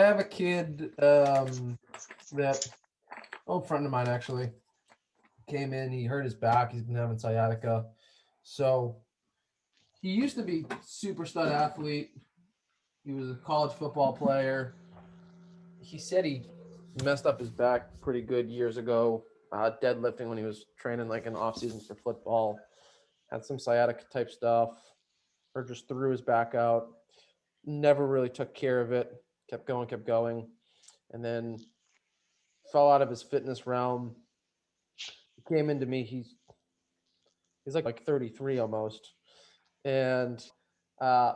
have a kid that old friend of mine actually came in. He hurt his back. He's been having sciatica. So he used to be super stud athlete. He was a college football player. He said he messed up his back pretty good years ago, deadlifting when he was training like in off season for football. Had some sciatica type stuff, or just threw his back out. Never really took care of it. Kept going, and then fell out of his fitness realm. He came into me. He's like 33 almost, and uh,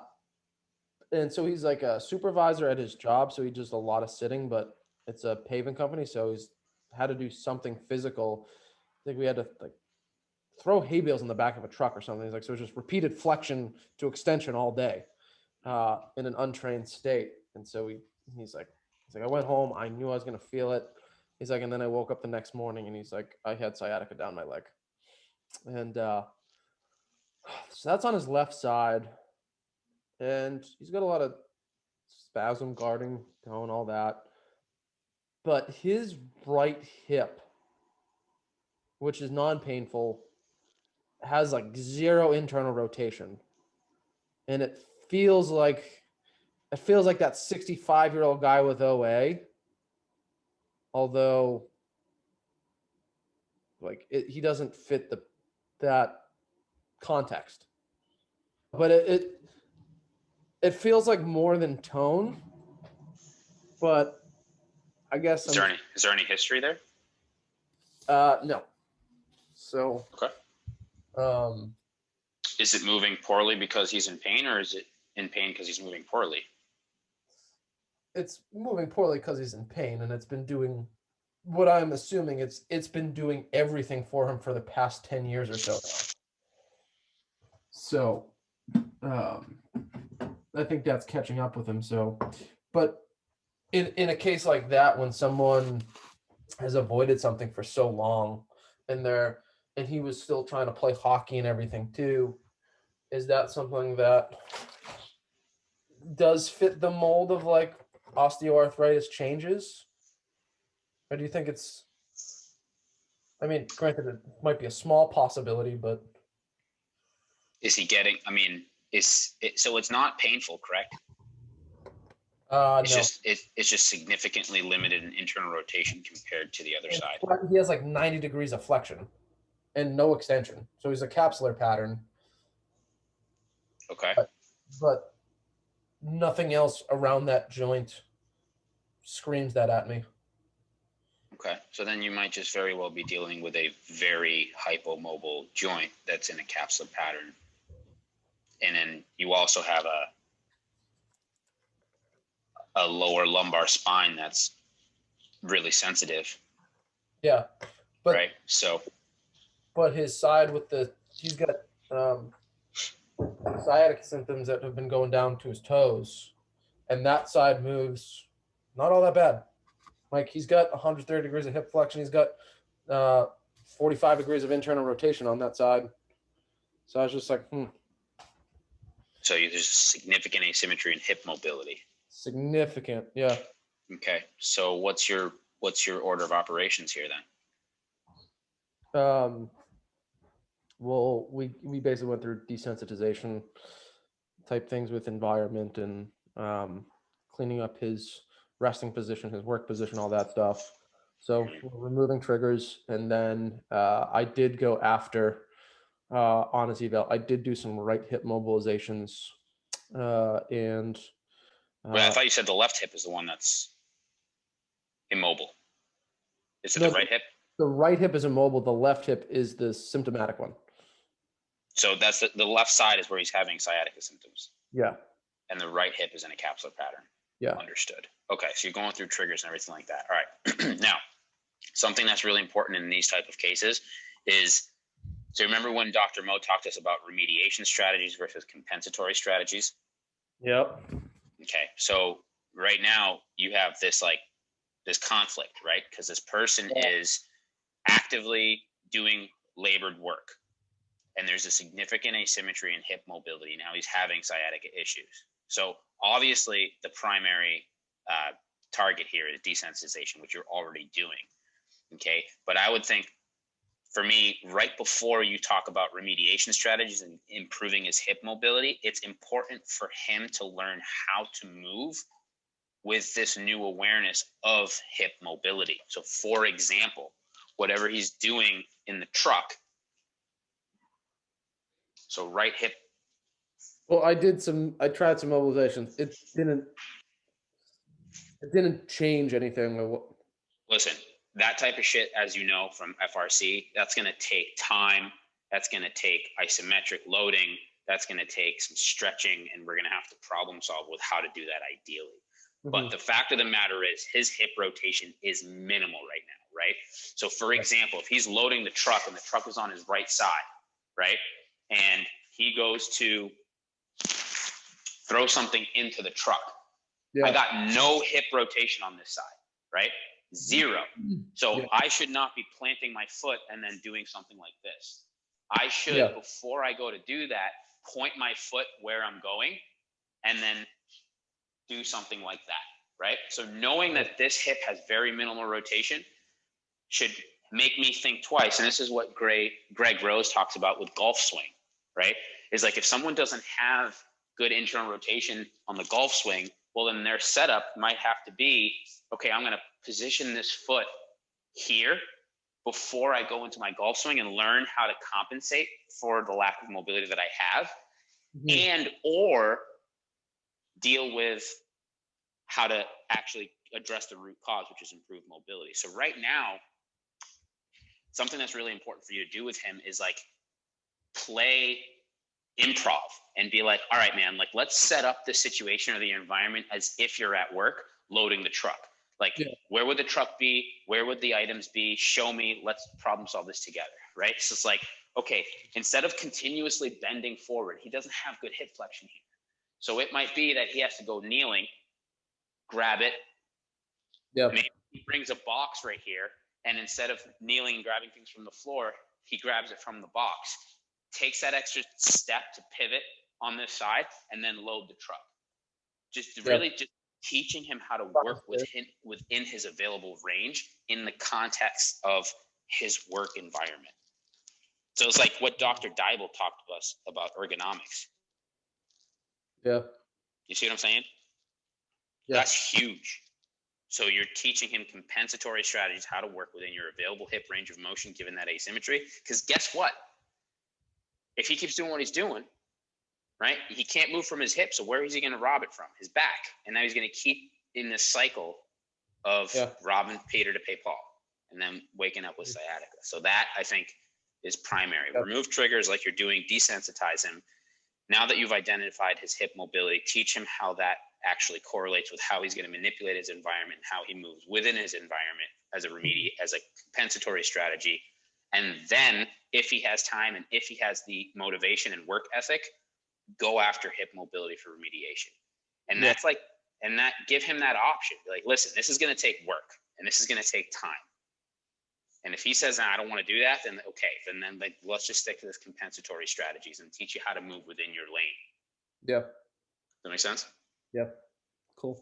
and so he's like a supervisor at his job. So he does a lot of sitting, but it's a paving company, so he's had to do something physical. I think we had to like throw hay bales in the back of a truck or something. He's like, so it's just repeated flexion to extension all day in an untrained state. And so he's like, I went home. I knew I was going to feel it. He's like, and then I woke up the next morning and he's like, I had sciatica down my leg. And so that's on his left side. And he's got a lot of spasm guarding, tone, all that. But his right hip, which is non-painful, has like zero internal rotation. And it feels like that 65-year-old guy with OA. Although like he doesn't fit that context. But it feels like more than tone. But I guess is there any history there? No. So okay. Is it moving poorly because he's in pain, or is it in pain because he's moving poorly? It's moving poorly because he's in pain, and it's been doing what I'm assuming it's been doing everything for him for the past 10 years or so now. So I think that's catching up with him. So, but in a case like that, when someone has avoided something for so long and he was still trying to play hockey and everything too, is that something that does fit the mold of like osteoarthritis changes? Or do you think it's, I mean, granted, it might be a small possibility, but is he getting, I mean, so it's not painful, correct? No. It's just significantly limited in internal rotation compared to the other side. He has like 90 degrees of flexion and no extension. So he's a capsular pattern. Okay. But nothing else around that joint screams that at me. Okay. So then you might just very well be dealing with a very hypomobile joint that's in a capsular pattern. And then you also have a lower lumbar spine that's really sensitive. Yeah. But, right. So. But his side he's got sciatica symptoms that have been going down to his toes. And that side moves not all that bad. Like he's got 130 degrees of hip flexion. He's got 45 degrees of internal rotation on that side. So I was just like, So there's significant asymmetry in hip mobility. Significant, yeah. Okay. So what's your order of operations here then? Well, we basically went through desensitization type things with environment and cleaning up his resting position, his work position, all that stuff. So we're removing triggers, and then I did go after on his eval. I did do some right hip mobilizations, and. Well, I thought you said the left hip is the one that's immobile. Is it the right hip? The right hip is immobile. The left hip is the symptomatic one. So that's the left side is where he's having sciatica symptoms. Yeah. And the right hip is in a capsular pattern. Yeah. Understood. Okay. So you're going through triggers and everything like that. All right. Now, something that's really important in these type of cases is, so remember when Dr. Mo talked to us about remediation strategies versus compensatory strategies? Yep. Okay. So right now you have this conflict, right? Because this person is actively doing labored work, and there's a significant asymmetry in hip mobility. Now he's having sciatica issues. So obviously the primary target here is desensitization, which you're already doing. Okay. But I would think for me, right before you talk about remediation strategies and improving his hip mobility, it's important for him to learn how to move with this new awareness of hip mobility. So for example, whatever he's doing in the truck, so right hip. Well, I tried some mobilizations. It didn't change anything. Listen, that type of shit, as you know from FRC, that's going to take time. That's going to take isometric loading. That's going to take some stretching, and we're going to have to problem solve with how to do that ideally. But the fact of the matter is his hip rotation is minimal right now, right? So for example, if he's loading the truck and the truck is on his right side, right? And he goes to throw something into the truck. I got no hip rotation on this side, right? Zero. So I should not be planting my foot and then doing something like this. I should, before I go to do that, point my foot where I'm going and then do something like that, right? So knowing that this hip has very minimal rotation should make me think twice. And this is what Greg Rose talks about with golf swing, right? Is like if someone doesn't have good internal rotation on the golf swing, well, then their setup might have to be, okay, I'm going to position this foot here before I go into my golf swing and learn how to compensate for the lack of mobility that I have, and or deal with how to actually address the root cause, which is improved mobility. So right now, something that's really important for you to do with him is like play improv and be like, all right, man, like let's set up the situation or the environment as if you're at work loading the truck. Like, where would the truck be? Where would the items be? Show me, let's problem solve this together, right? So it's like, okay, instead of continuously bending forward, he doesn't have good hip flexion here. So it might be that he has to go kneeling, grab it. Maybe he brings a box right here, and instead of kneeling and grabbing things from the floor, he grabs it from the box, takes that extra step to pivot on this side, and then load the truck. Just really just teaching him how to work within his available range in the context of his work environment. So it's like what Dr. Dybel talked to us about ergonomics. You see what I'm saying? That's huge. So you're teaching him compensatory strategies, how to work within your available hip range of motion given that asymmetry. Because guess what? If he keeps doing what he's doing, right, he can't move from his hip. So where is he going to rob it from? His back. And now he's going to keep in this cycle of robbing Peter to pay Paul and then waking up with sciatica. So that, I think, is primary. Remove triggers like you're doing, desensitize him. Now that you've identified his hip mobility, teach him how that actually correlates with how he's going to manipulate his environment and how he moves within his environment as a compensatory strategy. And then if he has time and if he has the motivation and work ethic, go after hip mobility for remediation. And that's like, and that give him that option. Like, listen, this is going to take work and this is going to take time. And if he says, nah, I don't want to do that, then okay, then like, let's just stick to this compensatory strategies and teach you how to move within your lane. Does that make sense?